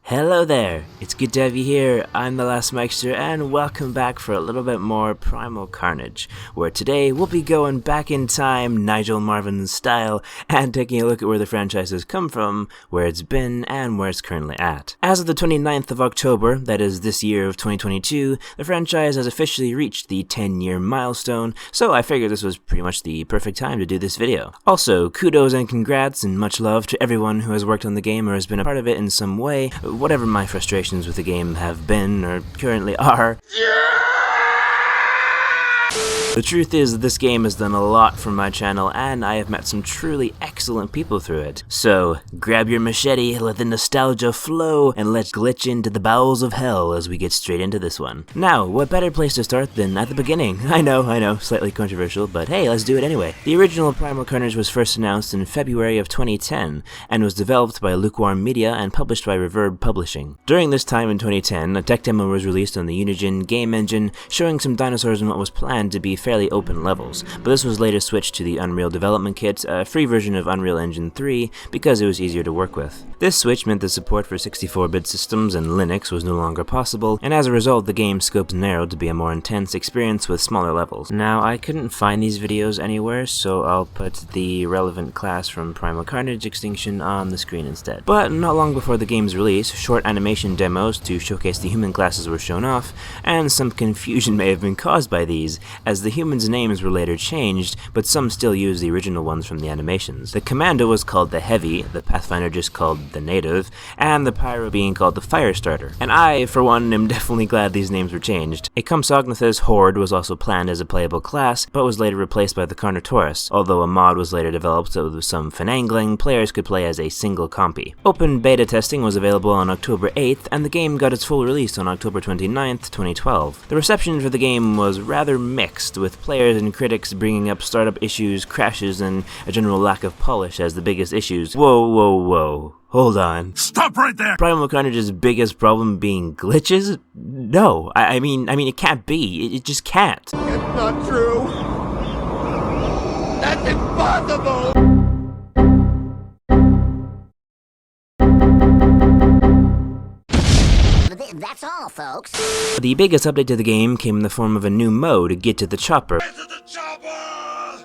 Hello there, it's good to have you here. I'm the Last Mixer and welcome back for a little bit more Primal Carnage, where today we'll be going back in time, Nigel Marven style, and taking a look at where the franchise has come from, where it's been, and where it's currently at. As of the 29th of October, that is this year of 2022, the franchise has officially reached the 10-year milestone, so I figured this was pretty much the perfect time to do this video. Also, kudos and congrats and much love to everyone who has worked on the game or has been a part of it in some way, whatever my frustrations with the game have been or currently are. The truth is that this game has done a lot for my channel and I have met some truly excellent people through it. So, grab your machete, let the nostalgia flow, and let's glitch into the bowels of hell as we get straight into this one. Now, what better place to start than at the beginning? I know, slightly controversial, but hey, let's do it anyway. The original Primal Carnage was first announced in February of 2010 and was developed by Lukewarm Media and published by Reverb Publishing. During this time in 2010, a tech demo was released on the Unigine game engine showing some dinosaurs in what was planned to be fairly open levels, but this was later switched to the Unreal Development Kit, a free version of Unreal Engine 3, because it was easier to work with. This switch meant that support for 64-bit systems and Linux was no longer possible, and as a result the game's scope narrowed to be a more intense experience with smaller levels. Now, I couldn't find these videos anywhere, so I'll put the relevant class from Primal Carnage Extinction on the screen instead. But not long before the game's release, short animation demos to showcase the human classes were shown off, and some confusion may have been caused by these, as the humans' names were later changed, but some still use the original ones from the animations. The Commando was called the Heavy, the Pathfinder just called the Native, and the Pyro being called the Firestarter. And I, for one, am definitely glad these names were changed. A Compsognathus Horde was also planned as a playable class, but was later replaced by the Carnotaurus, although a mod was later developed so with some finagling, players could play as a single compy. Open beta testing was available on October 8th, and the game got its full release on October 29th, 2012. The reception for the game was rather mixed, with players and critics bringing up startup issues, crashes, and a general lack of polish as the biggest issues. Whoa. Hold on. Stop right there! Primal Carnage's biggest problem being glitches? No. I mean, it can't be. It just can't. It's not true. That's impossible! That's all, folks. The biggest update to the game came in the form of a new mode, Get to the Chopper,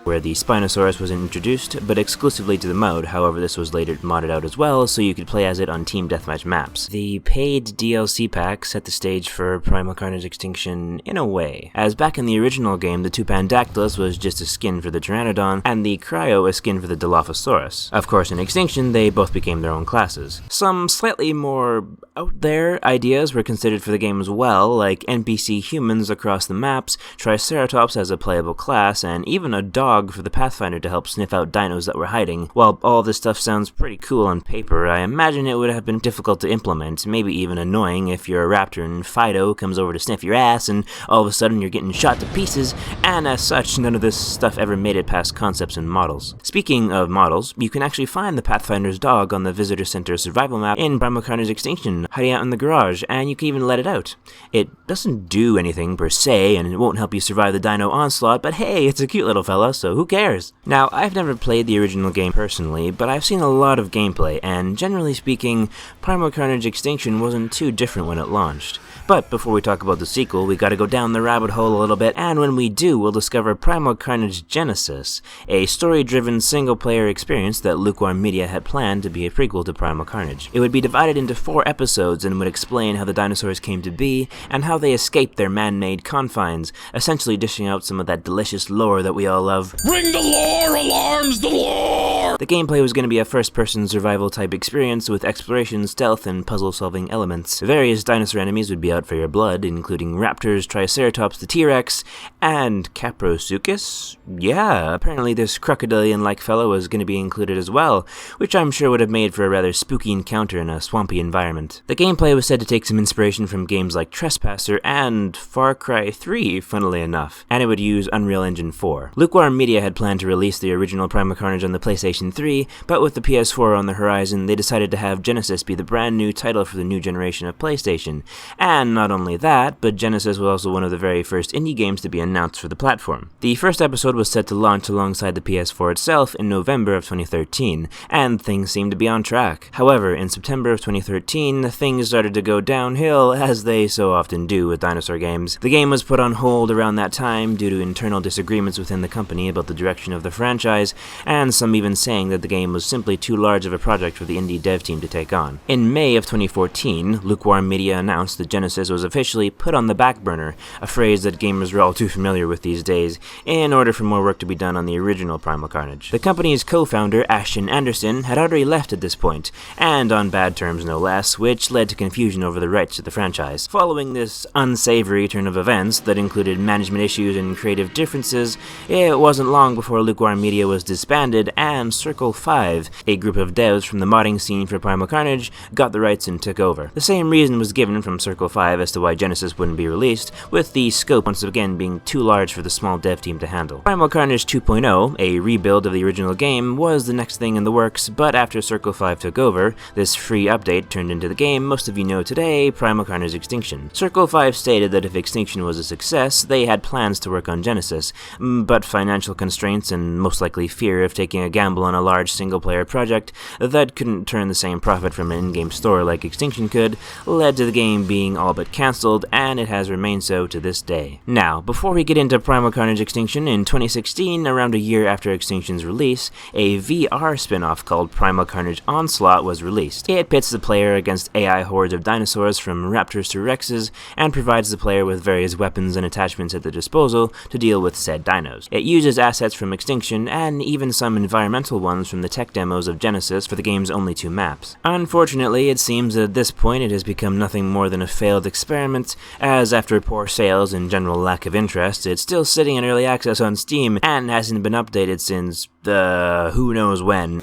where the Spinosaurus was introduced, but exclusively to the mode. However, this was later modded out as well, so you could play as it on Team Deathmatch maps. The paid DLC pack set the stage for Primal Carnage Extinction in a way, as back in the original game, the Tupandactylus was just a skin for the Pteranodon, and the Cryo a skin for the Dilophosaurus. Of course, in Extinction, they both became their own classes. Some slightly more out-there ideas were considered for the game as well, like NPC humans across the maps, Triceratops as a playable class, and even a dog for the Pathfinder to help sniff out dinos that were hiding. While all this stuff sounds pretty cool on paper, I imagine it would have been difficult to implement, maybe even annoying if you're a raptor and Fido comes over to sniff your ass and all of a sudden you're getting shot to pieces, and as such, none of this stuff ever made it past concepts and models. Speaking of models, you can actually find the Pathfinder's dog on the Visitor Center survival map in Primal Carnage Extinction, hiding out in the garage, and you can even let it out. It doesn't do anything per se, and it won't help you survive the dino onslaught, but hey, it's a cute little fella, so who cares? Now, I've never played the original game personally, but I've seen a lot of gameplay, and generally speaking, Primal Carnage Extinction wasn't too different when it launched. But before we talk about the sequel, we gotta go down the rabbit hole a little bit, and when we do, we'll discover Primal Carnage Genesis, a story-driven single-player experience that Lukewarm Media had planned to be a prequel to Primal Carnage. It would be divided into 4 episodes and would explain how the dinosaurs came to be, and how they escaped their man-made confines, essentially dishing out some of that delicious lore that we all love. Ring the lore! Alarms the lore! The gameplay was going to be a first-person survival-type experience with exploration, stealth, and puzzle-solving elements. Various dinosaur enemies would be out for your blood, including raptors, Triceratops, the T-Rex, and Caprosuchus? Yeah, apparently this crocodilian-like fellow was going to be included as well, which I'm sure would have made for a rather spooky encounter in a swampy environment. The gameplay was said to take some inspiration from games like Trespasser and Far Cry 3, funnily enough, and it would use Unreal Engine 4. Lukewarm Media had planned to release the original Primal Carnage on the PlayStation PlayStation 3, but with the PS4 on the horizon, they decided to have Genesis be the brand new title for the new generation of PlayStation. And not only that, but Genesis was also one of the very first indie games to be announced for the platform. The first episode was set to launch alongside the PS4 itself in November of 2013, and things seemed to be on track. However, in September of 2013, things started to go downhill, as they so often do with dinosaur games. The game was put on hold around that time due to internal disagreements within the company about the direction of the franchise, and some even saying that the game was simply too large of a project for the indie dev team to take on. In May of 2014, Lukewarm Media announced that Genesis was officially put on the back burner, a phrase that gamers were all too familiar with these days, in order for more work to be done on the original Primal Carnage. The company's co-founder, Ashton Anderson, had already left at this point, and on bad terms no less, which led to confusion over the rights to the franchise. Following this unsavory turn of events that included management issues and creative differences, it wasn't long before Lukewarm Media was disbanded, and Circle 5, a group of devs from the modding scene for Primal Carnage, got the rights and took over. The same reason was given from Circle 5 as to why Genesis wouldn't be released, with the scope once again being too large for the small dev team to handle. Primal Carnage 2.0, a rebuild of the original game, was the next thing in the works, but after Circle 5 took over, this free update turned into the game most of you know today, Primal Carnage Extinction. Circle 5 stated that if Extinction was a success, they had plans to work on Genesis, but financial constraints and most likely fear of taking a gamble on a large single-player project that couldn't turn the same profit from an in-game store like Extinction could, led to the game being all but cancelled, and it has remained so to this day. Now, before we get into Primal Carnage Extinction, in 2016, around a year after Extinction's release, a VR spin-off called Primal Carnage ONSLAUGHT was released. It pits the player against AI hordes of dinosaurs from raptors to rexes, and provides the player with various weapons and attachments at their disposal to deal with said dinos. It uses assets from Extinction, and even some environmental ones from the tech demos of Genesis for the game's only 2 maps. Unfortunately, it seems that at this point it has become nothing more than a failed experiment, as after poor sales and general lack of interest, it's still sitting in early access on Steam, and hasn't been updated since who knows when.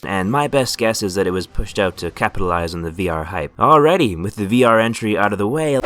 And my best guess is that it was pushed out to capitalize on the VR hype. Alrighty, with the VR entry out of the way,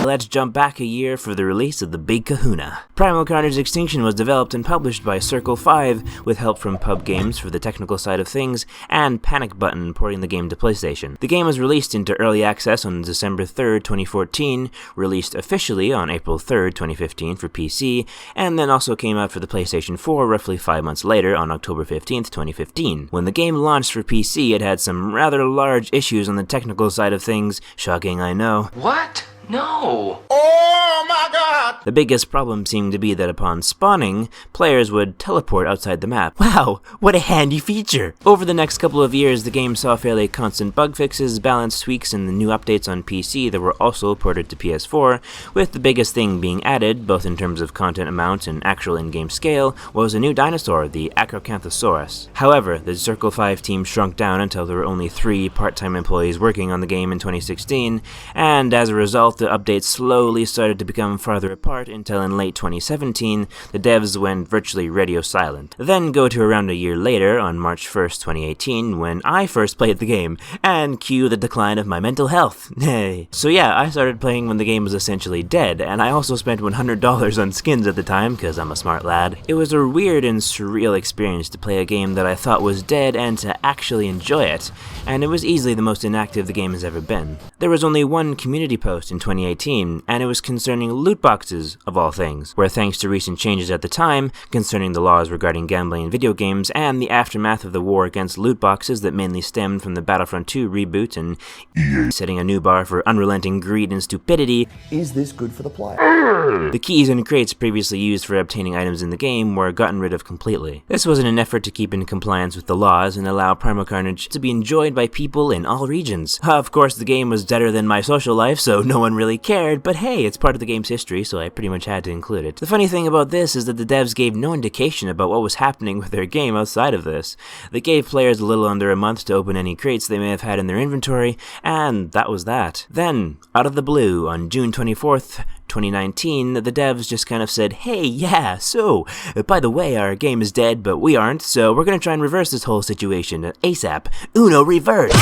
let's jump back a year for the release of the Big Kahuna. Primal Carnage Extinction was developed and published by Circle 5 with help from Pub Games for the technical side of things, and Panic Button porting the game to PlayStation. The game was released into early access on December 3rd, 2014, released officially on April 3rd, 2015 for PC, and then also came out for the PlayStation 4 roughly 5 months later on October 15th, 2015. When the game launched for PC, it had some rather large issues on the technical side of things. Shocking, I know. What? No! Oh my god! The biggest problem seemed to be that upon spawning, players would teleport outside the map. Wow, what a handy feature! Over the next couple of years, the game saw fairly constant bug fixes, balance tweaks, and the new updates on PC that were also ported to PS4, with the biggest thing being added, both in terms of content amount and actual in-game scale, was a new dinosaur, the Acrocanthosaurus. However, the Circle 5 team shrunk down until there were only 3 part-time employees working on the game in 2016, and as a result, the updates slowly started to become farther apart until in late 2017, the devs went virtually radio silent. Then go to around a year later, on March 1st, 2018, when I first played the game, and cue the decline of my mental health. Hey. So yeah, I started playing when the game was essentially dead, and I also spent $100 on skins at the time, because I'm a smart lad. It was a weird and surreal experience to play a game that I thought was dead and to actually enjoy it, and it was easily the most inactive the game has ever been. There was only one community post in 2018, and it was concerning loot boxes, of all things, where thanks to recent changes at the time, concerning the laws regarding gambling in video games, and the aftermath of the war against loot boxes that mainly stemmed from the Battlefront 2 reboot and EA setting a new bar for unrelenting greed and stupidity, Is this good for the player? the keys and crates previously used for obtaining items in the game were gotten rid of completely. This was in an effort to keep in compliance with the laws and allow Primal Carnage to be enjoyed by people in all regions. Of course, the game was deader than my social life, so no one really cared, but hey, it's part of the game's history, so I pretty much had to include it. The funny thing about this is that the devs gave no indication about what was happening with their game outside of this. They gave players a little under a month to open any crates they may have had in their inventory, and that was that. Then, out of the blue, on June 24th, 2019, the devs just kind of said, hey, yeah, so, by the way, our game is dead, but we aren't, so we're gonna try and reverse this whole situation ASAP. Uno reverse!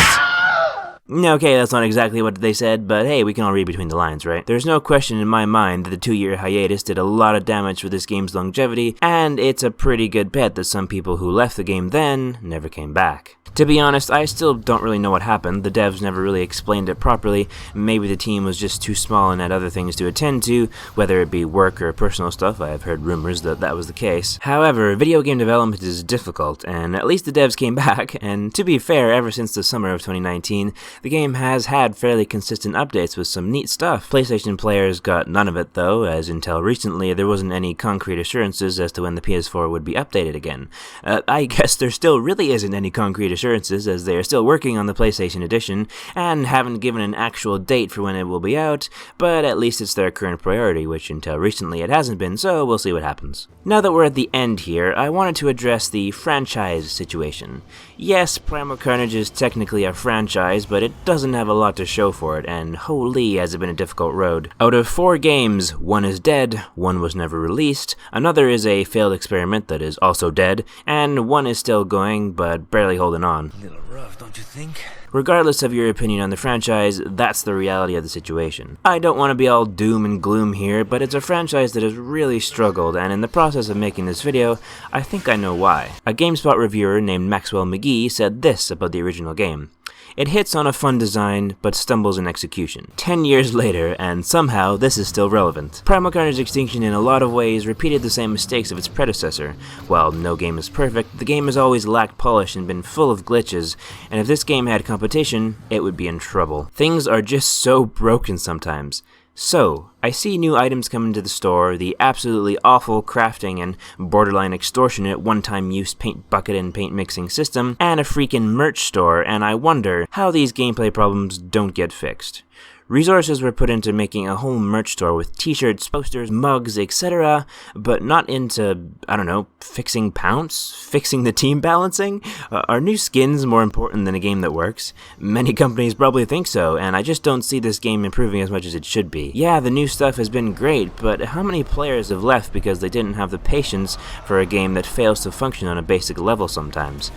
Okay, that's not exactly what they said, but hey, we can all read between the lines, right? There's no question in my mind that the 2-year hiatus did a lot of damage for this game's longevity, and it's a pretty good bet that some people who left the game then never came back. To be honest, I still don't really know what happened. The devs never really explained it properly. Maybe the team was just too small and had other things to attend to, whether it be work or personal stuff. I have heard rumors that that was the case. However, video game development is difficult, and at least the devs came back, and to be fair, ever since the summer of 2019, the game has had fairly consistent updates with some neat stuff. PlayStation players got none of it though, as until recently there wasn't any concrete assurances as to when the PS4 would be updated again. I guess there still really isn't any concrete assurances, as they are still working on the PlayStation Edition and haven't given an actual date for when it will be out, but at least it's their current priority, which until recently it hasn't been, so we'll see what happens. Now that we're at the end here, I wanted to address the franchise situation. Yes, Primal Carnage is technically a franchise, but it doesn't have a lot to show for it, and holy has it been a difficult road. Out of 4 games, 1 is dead, 1 was never released, another is a failed experiment that is also dead, and 1 is still going, but barely holding on. A little rough, don't you think? Regardless of your opinion on the franchise, that's the reality of the situation. I don't want to be all doom and gloom here, but it's a franchise that has really struggled, and in the process of making this video, I think I know why. A GameSpot reviewer named Maxwell McGee said this about the original game. It hits on a fun design, but stumbles in execution. 10 years later, and somehow this is still relevant. Primal Carnage Extinction in a lot of ways repeated the same mistakes of its predecessor. While no game is perfect, the game has always lacked polish and been full of glitches, and if this game had competition, it would be in trouble. Things are just so broken sometimes. So, I see new items come into the store, the absolutely awful crafting and borderline extortionate one-time use paint bucket and paint mixing system, and a freaking merch store, and I wonder how these gameplay problems don't get fixed. Resources were put into making a whole merch store with t-shirts, posters, mugs, etc., but not into, I don't know, fixing pounce? Fixing the team balancing? Are new skins more important than a game that works? Many companies probably think so, and I just don't see this game improving as much as it should be. Yeah, the new stuff has been great, but how many players have left because they didn't have the patience for a game that fails to function on a basic level sometimes?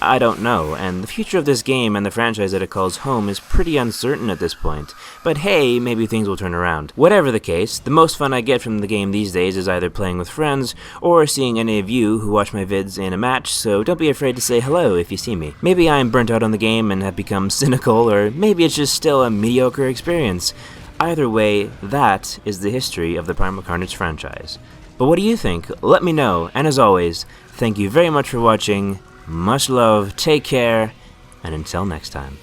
I don't know, and the future of this game and the franchise that it calls home is pretty uncertain at this point. But hey, maybe things will turn around. Whatever the case, the most fun I get from the game these days is either playing with friends or seeing any of you who watch my vids in a match, so don't be afraid to say hello if you see me. Maybe I'm burnt out on the game and have become cynical, or maybe it's just still a mediocre experience. Either way, that is the history of the Primal Carnage franchise. But what do you think? Let me know, and as always, thank you very much for watching, much love, take care, and until next time.